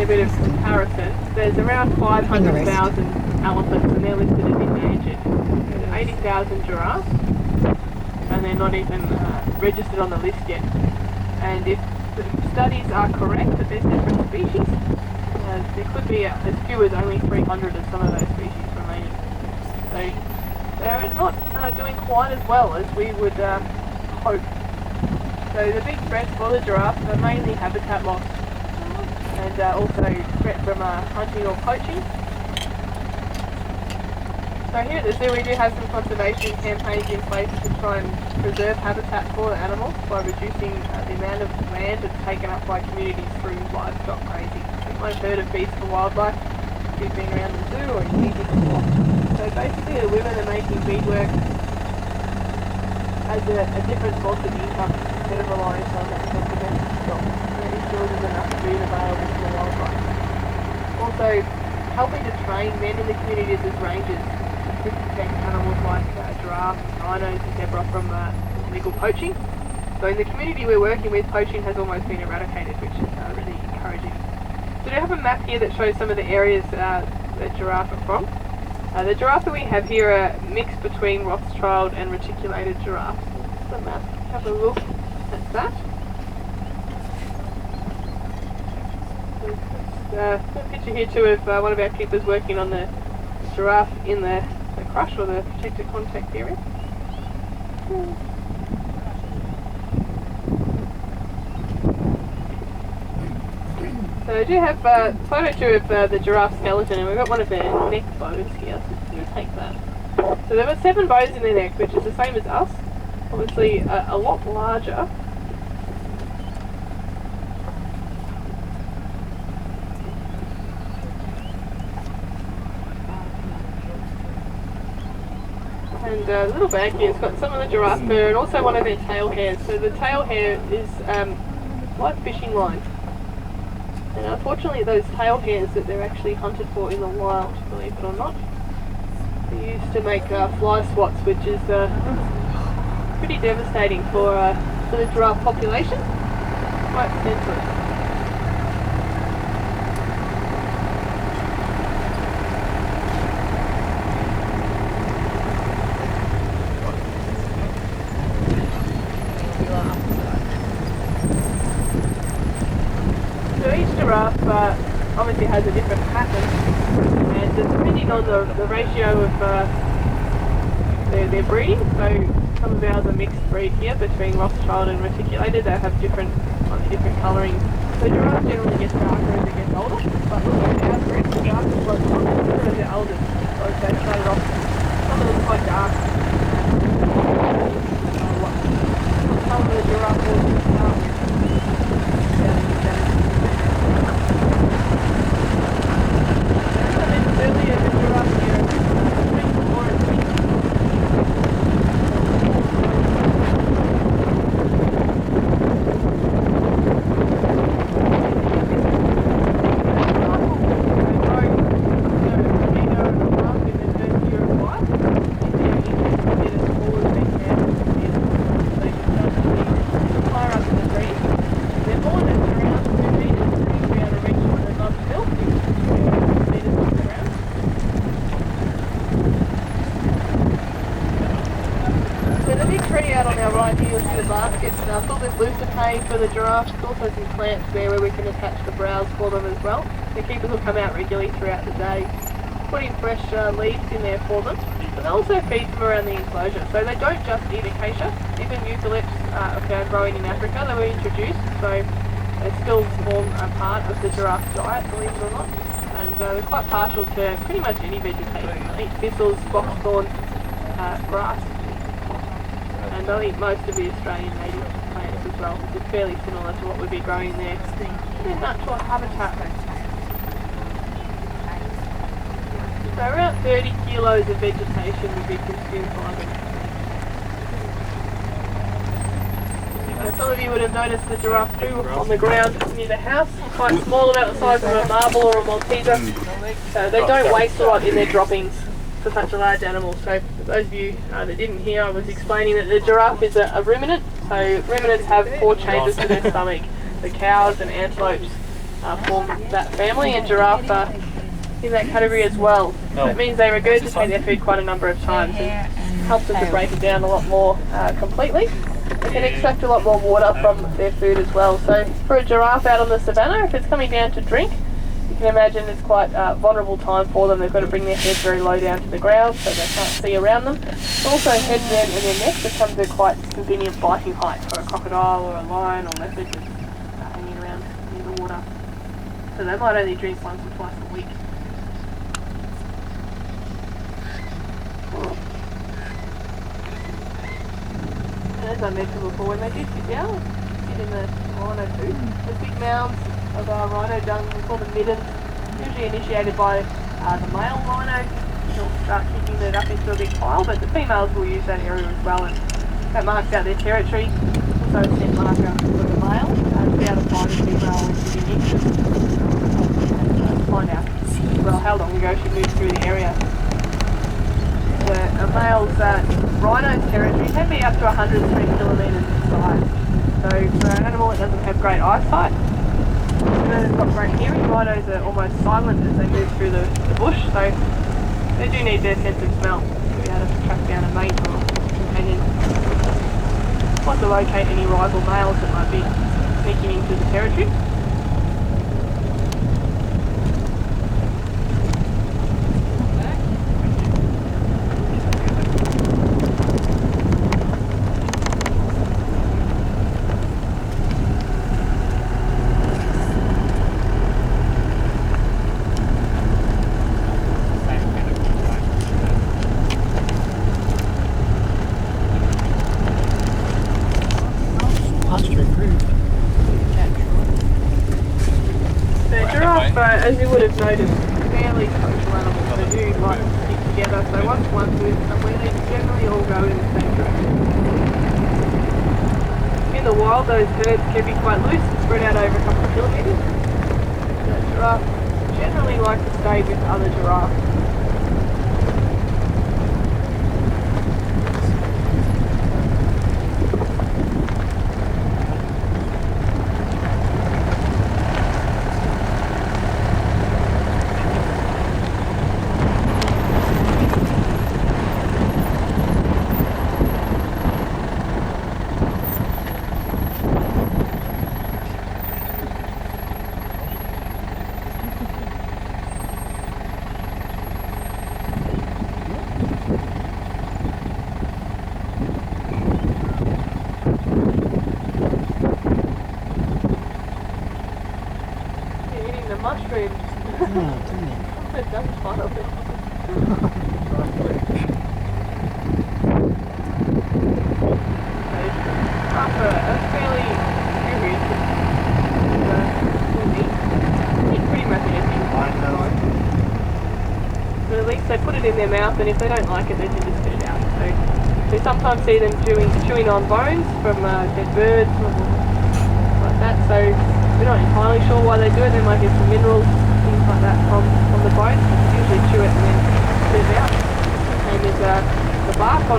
bit of comparison, there's around 500,000 elephants and they're listed as endangered. There's 80,000 giraffes and they're not even registered on the list yet. And if the studies are correct that there's different species, there could be as few as only 300 of some of those species remaining. So they're not doing quite as well as we would hope. So the big threats for the giraffe are mainly habitat loss and also threat from hunting or poaching. So here at the zoo we do have some conservation campaigns in place to try and preserve habitat for the animals by reducing the amount of land that's taken up by communities through livestock grazing. You might have heard of Beasts for Wildlife if you've been around the zoo or you've seen it before. So basically the women are making beadwork as a different source of income instead of reliance on that sort of domestic stock. And it ensures there's enough food available for the wildlife. Also helping to train men in the communities as rangers to protect animals like giraffes, rhinos, etc. from illegal poaching. So in the community we're working with, poaching has almost been eradicated, which is really encouraging. So we have a map here that shows some of the areas that giraffe are from. The giraffe that we have here are mixed between Rothschild and reticulated giraffes. This is the map. Have a look at that. There's a picture here too of one of our keepers working on the giraffe in the crush or the protected contact area. So I do have a photo too of the giraffe skeleton, and we've got one of their neck bones here, so I'm going to take that. So they've got 7 bones in their neck, which is the same as us, obviously a lot larger. And a little bag here, it's got some of the giraffe fur and also one of their tail hairs. So the tail hair is like fishing line. And unfortunately those tail hairs that they're actually hunted for in the wild, believe it or not, they're used to make fly swats, which is pretty devastating for the giraffe population. Quite sensitive. So each giraffe obviously has a different pattern, and depending on the ratio of their breeding, so some of ours are mixed breed here between Rothschild and reticulated. They have slightly different colouring. The giraffe generally gets darker as it gets older, but look at our group, the darkest ones are the eldest, so they started off, some of them quite dark. Some of the giraffe will start for the giraffe. There's also some clamps there where we can attach the browse for them as well. The keepers will come out regularly throughout the day, putting fresh leaves in there for them. But they also feed from around the enclosure, so they don't just eat acacia. Even eucalypts are found growing in Africa. They were introduced, so they still form a part of the giraffe diet, believe it or not. And they're quite partial to pretty much any vegetation. They eat thistles, boxthorn, grass, and they'll eat most of the Australian native plants as well, which is fairly similar to what we'd be growing there in their natural habitat. So around 30 kilos of vegetation would be consumed by them. Some of you would have noticed the giraffe poo on the ground near the house, quite small, about the size of a marble or a Malteser. So they don't waste a lot in their droppings for such a large animal. So for those of you that didn't hear, I was explaining that the giraffe is a ruminant. So ruminants have 4 chambers to their stomach. The cows and antelopes form that family, and giraffe in that category as well. So it means they regurgitate their food quite a number of times and helps them to break it down a lot more completely. They can extract a lot more water from their food as well. So for a giraffe out on the savannah, if it's coming down to drink, you can imagine it's quite a vulnerable time for them. They've got to bring their heads very low down to the ground so they can't see around them. Also, heads and their neck becomes a quite convenient biting height for a crocodile or a lion or leopard just hanging around near the water. So they might only drink once or twice a week. And as I mentioned before, when they do sit down, sit in the rhino food. The big mounds of rhino dung, we call them middens, usually initiated by the male rhino. They'll start kicking it up into a big pile, but the females will use that area as well, and that marks out their territory. Also a scent marker for the male to be able to find the female when she's in interest, and find out how long ago she moved through the area. A male's rhino's territory can be up to 103 kilometres in size. So for an animal that doesn't have great eyesight, even though they've got great hearing, rhinos are almost silent as they move through the bush, so they do need their sense of smell to be able to track down a mate or a companion. Want to locate any rival males that might be sneaking into the territory. As you would have noticed, fairly social animals, they do like to stick together, so once one moves somewhere, they generally all go in the same direction. In the wild, those herds can be quite loose and spread out over a couple of kilometres. Giraffes generally like to stay with other giraffes. Mushrooms. It does fun of it. After a fairly curious pretty much anything. But at least they put it in their mouth, and if they don't like it, they can just spit it out. So we sometimes see them chewing on bones from dead birds or like that. So we're not entirely sure why they do it. They might get some minerals, things like that from the bones. Usually chew it and then spit it out. And there's the bark on